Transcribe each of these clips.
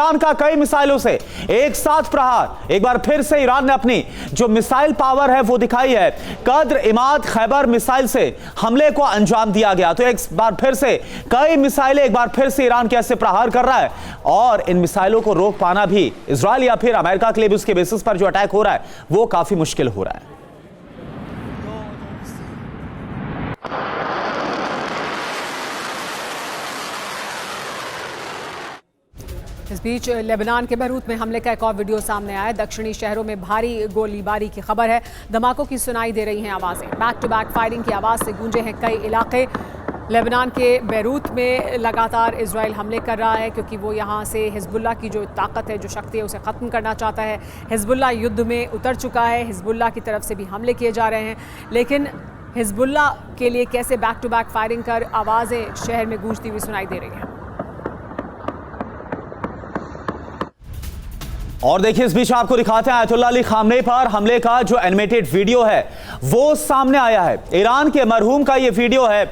Iran का कई मिसाइलों से एक साथ प्रहार। एक बार फिर से ईरान ने अपनी जो मिसाइल पावर है वो दिखाई है। कद्र इमाद खैबर मिसाइल से हमले को अंजाम दिया गया। तो एक बार फिर से कई मिसाइलें एक बार फिर से ईरान कैसे प्रहार कर रहा है और इन मिसाइलों को रोक पाना भी इजराइल या फिर अमेरिका के लिए भी उसके बेसिस पर जो अटैक हो रहा है वो काफी मुश्किल हो रहा है। इस बीच लेबनान के बैरूत में हमले का एक और वीडियो सामने आया है। दक्षिणी शहरों में भारी गोलीबारी की खबर है। धमाकों की सुनाई दे रही हैं आवाजें। बैक टू बैक फायरिंग की आवाज से गूंजे हैं कई इलाके। लेबनान के बैरूत में लगातार इजराइल हमले कर रहा है क्योंकि वो यहाँ से हिजबुल्लाह की जो ताकत है, जो शक्ति है, उसे ख़त्म करना चाहता है। हिजबुल्लाह युद्ध में उतर चुका है। हिजबुल्लाह की तरफ से भी हमले किए जा रहे हैं, लेकिन हिजबुल्लाह के लिए कैसे बैक टू बैक फायरिंग कर आवाज़ें शहर में गूंजती हुई सुनाई दे रही हैं। और देखिए, इस बीच आपको दिखाते हैं आयतुल्लाह अली खामनेई पर हमले का जो एनिमेटेड वीडियो है वो सामने आया है। ईरान के मरहूम का ये वीडियो है।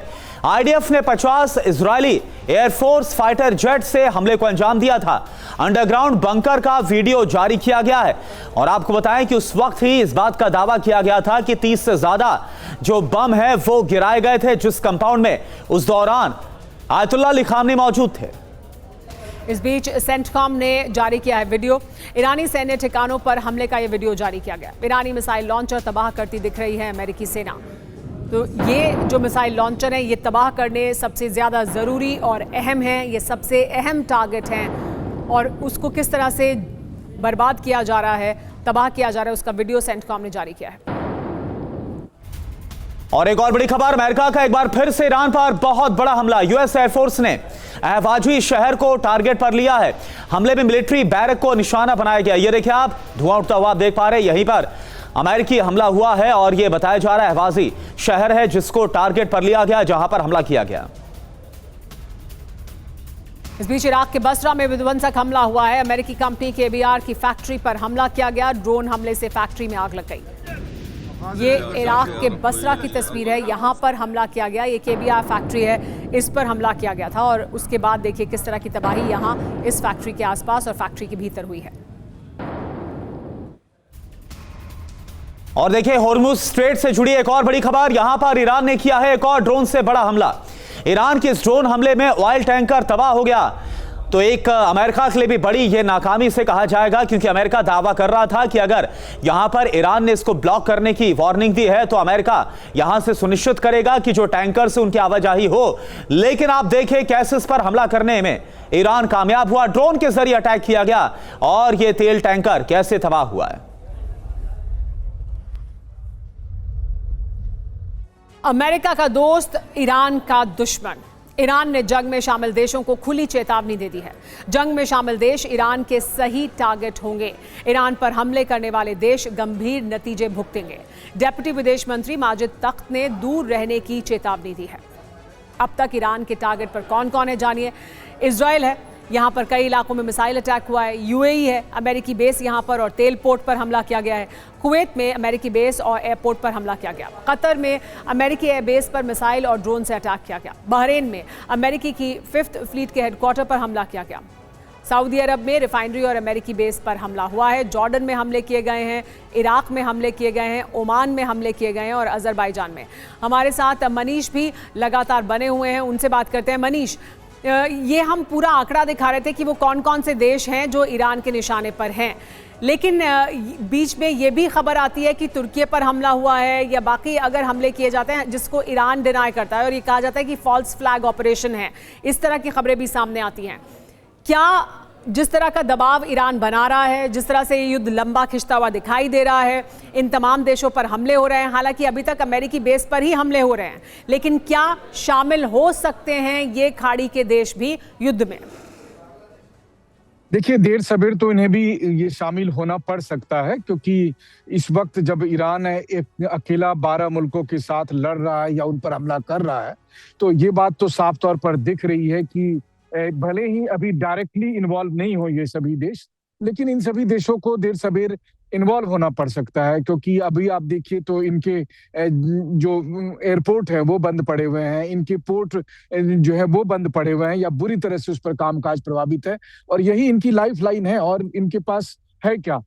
आईडीएफ ने 50 इजरायली एयरफोर्स फाइटर जेट से हमले को अंजाम दिया था। अंडरग्राउंड बंकर का वीडियो जारी किया गया है और आपको बताएं कि उस वक्त ही इस बात का दावा किया गया था कि 30 से ज्यादा जो बम है वो गिराए गए थे जिस कंपाउंड में उस दौरान आयतुल्लाह अली खामनेई मौजूद थे। इस बीच सेंटकॉम ने जारी किया है वीडियो। ईरानी सैन्य ठिकानों पर हमले का यह वीडियो जारी किया गया। ईरानी मिसाइल लॉन्चर तबाह करती दिख रही है अमेरिकी सेना। तो ये जो मिसाइल लॉन्चर है ये तबाह करने सबसे ज़्यादा ज़रूरी और अहम है। ये सबसे अहम टारगेट हैं और उसको किस तरह से बर्बाद किया जा रहा है, तबाह किया जा रहा है, उसका वीडियो सेंटकॉम ने जारी किया है। और एक और बड़ी खबर, अमेरिका का एक बार फिर से ईरान पर बहुत बड़ा हमला। यूएस एयरफोर्स ने अहवाजी शहर को टारगेट पर लिया है। हमले में मिलिट्री बैरक को निशाना बनाया गया। ये देखिए, आप धुआं उठता हुआ आप देख पा रहे हैं। यहीं पर अमेरिकी हमला हुआ है और यह बताया जा रहा है अहवाजी शहर है जिसको टारगेट पर लिया गया, जहां पर हमला किया गया। इस बीच इराक के बसरा में विध्वंसक हमला हुआ है। अमेरिकी कंपनी KBR की फैक्ट्री पर हमला किया गया। ड्रोन हमले से फैक्ट्री में आग लग गई। ये इराक के बसरा की तस्वीर है। यहाँ पर हमला किया गया। ये KBR फैक्ट्री है, इस पर हमला किया गया था और उसके बाद देखिए किस तरह की तबाही यहाँ इस फैक्ट्री के आसपास और फैक्ट्री के भीतर हुई है। और देखिए, होर्मुज स्ट्रेट से जुड़ी एक और बड़ी खबर। यहां पर ईरान ने किया है एक और ड्रोन से बड़ा हमला। ईरान के इस ड्रोन हमले में ऑयल टैंकर तबाह हो गया। तो एक अमेरिका के लिए भी बड़ी ये नाकामी से कहा जाएगा क्योंकि अमेरिका दावा कर रहा था कि अगर यहां पर ईरान ने इसको ब्लॉक करने की वार्निंग दी है तो अमेरिका यहां से सुनिश्चित करेगा कि जो टैंकर से उनकी आवाजाही हो। लेकिन आप देखें कैसे इस पर हमला करने में ईरान कामयाब हुआ। ड्रोन के जरिए अटैक किया गया और यह तेल टैंकर कैसे तबाह हुआ है। अमेरिका का दोस्त, ईरान का दुश्मन। ईरान ने जंग में शामिल देशों को खुली चेतावनी दे दी है। जंग में शामिल देश ईरान के सही टारगेट होंगे। ईरान पर हमले करने वाले देश गंभीर नतीजे भुगतेंगे। डेप्यूटी विदेश मंत्री माजिद तख्त ने दूर रहने की चेतावनी दी है। अब तक ईरान के टारगेट पर कौन कौन है जानिए। इजराइल है, यहाँ पर कई इलाकों में मिसाइल अटैक हुआ है। UAE है, अमेरिकी बेस यहाँ पर और तेल पोर्ट पर हमला किया गया है। कुवैत में अमेरिकी बेस और एयरपोर्ट पर हमला किया गया। कतर में अमेरिकी एयरबेस पर मिसाइल और ड्रोन से अटैक किया गया। बहरीन में अमेरिकी की 5th फ्लीट के हेडक्वार्टर पर हमला किया गया। सऊदी अरब में रिफाइनरी और अमेरिकी बेस पर हमला हुआ है। जॉर्डन में हमले किए गए हैं, इराक में हमले किए गए हैं, ओमान में हमले किए गए हैं और अजरबैजान में। हमारे साथ मनीष भी लगातार बने हुए हैं, उनसे बात करते हैं। मनीष, ये हम पूरा आंकड़ा दिखा रहे थे कि वो कौन कौन से देश हैं जो ईरान के निशाने पर हैं, लेकिन बीच में ये भी खबर आती है कि तुर्की पर हमला हुआ है या बाकी अगर हमले किए जाते हैं जिसको ईरान डिनाई करता है और ये कहा जाता है कि फॉल्स फ्लैग ऑपरेशन है। इस तरह की खबरें भी सामने आती हैं। क्या जिस तरह का दबाव ईरान बना रहा है, जिस तरह से ये युद्ध लंबा खिंचता हुआ दिखाई दे रहा है, इन तमाम देशों पर हमले हो रहे हैं, हालांकि अभी तक अमेरिकी बेस पर ही हमले हो रहे हैं, लेकिन क्या शामिल हो सकते हैं ये खाड़ी के देश भी युद्ध में? देखिए, देर सबेर तो इन्हें भी ये शामिल होना पड़ सकता है क्योंकि इस वक्त जब ईरान एक अकेला 12 मुल्कों के साथ लड़ रहा है या उन पर हमला कर रहा है, तो ये बात तो साफ तौर पर दिख रही है कि भले ही अभी डायरेक्टली इन्वॉल्व नहीं हो ये सभी देश, लेकिन इन सभी देशों को देर सबेर इन्वॉल्व होना पड़ सकता है, क्योंकि अभी आप देखिए तो इनके जो एयरपोर्ट है वो बंद पड़े हुए हैं, इनके पोर्ट जो है वो बंद पड़े हुए हैं या बुरी तरह से उस पर कामकाज प्रभावित है, और यही इनकी लाइफ लाइन है और इनके पास है क्या।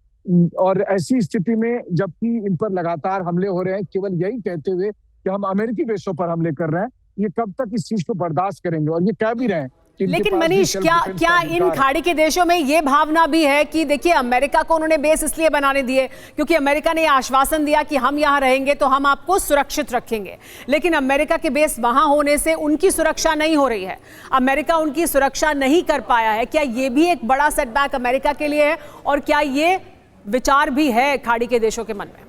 और ऐसी स्थिति में जबकि इन पर लगातार हमले हो रहे हैं, केवल यही कहते हुए कि हम अमेरिकी बेसों पर हमले कर रहे हैं, ये कब तक इस चीज को बर्दाश्त करेंगे, और ये कह भी रहे हैं। लेकिन मनीष, क्या इन खाड़ी के देशों में ये भावना भी है कि देखिए अमेरिका को उन्होंने बेस इसलिए बनाने दिए क्योंकि अमेरिका ने आश्वासन दिया कि हम यहां रहेंगे तो हम आपको सुरक्षित रखेंगे, लेकिन अमेरिका के बेस वहां होने से उनकी सुरक्षा नहीं हो रही है, अमेरिका उनकी सुरक्षा नहीं कर पाया है। क्या ये भी एक बड़ा सेटबैक अमेरिका के लिए है, और क्या ये विचार भी है खाड़ी के देशों के मन में?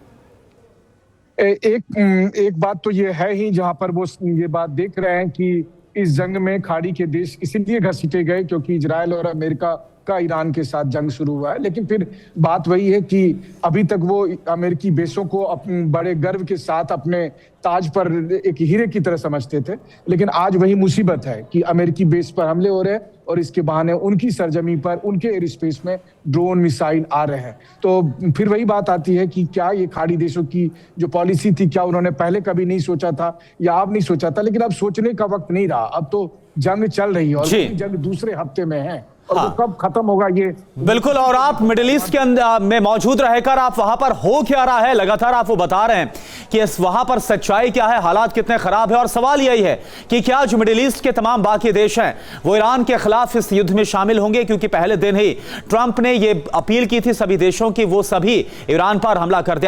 एक बात तो ये है ही, जहां पर वो ये बात देख रहे हैं कि इस जंग में खाड़ी के देश इसीलिए घसीटे गए क्योंकि इजराइल और अमेरिका का ईरान के साथ जंग शुरू हुआ है। लेकिन फिर बात वही है कि अभी तक वो अमेरिकी बेसों को अपने बड़े गर्व के साथ अपने ताज पर एक हीरे की तरह समझते थे, लेकिन आज वही मुसीबत है कि अमेरिकी बेस पर हमले हो रहे हैं और इसके बहाने उनकी सरजमी पर, उनके एयर स्पेस में ड्रोन मिसाइल आ रहे हैं। तो फिर वही बात आती है कि क्या ये खाड़ी देशों की जो पॉलिसी थी, क्या उन्होंने पहले कभी नहीं सोचा था या अब नहीं सोचा था, लेकिन अब सोचने का वक्त नहीं रहा। अब तो जंग चल रही है और जंग दूसरे हफ्ते में है, और हाँ। तो कब खत्म होगा ये बिल्कुल। और आप मिडिल ईस्ट के अंदर में मौजूद रहकर आप वहां पर हो क्या रहा है लगातार आप वो बता रहे हैं कि इस वहां पर सच्चाई क्या है, हालात कितने खराब है, और सवाल यही है कि क्या जो मिडिल ईस्ट के तमाम बाकी देश हैं वो ईरान के खिलाफ इस युद्ध में शामिल होंगे, क्योंकि पहले दिन ही ट्रंप ने ये अपील की थी सभी देशों की वो सभी ईरान पर हमला कर दिया।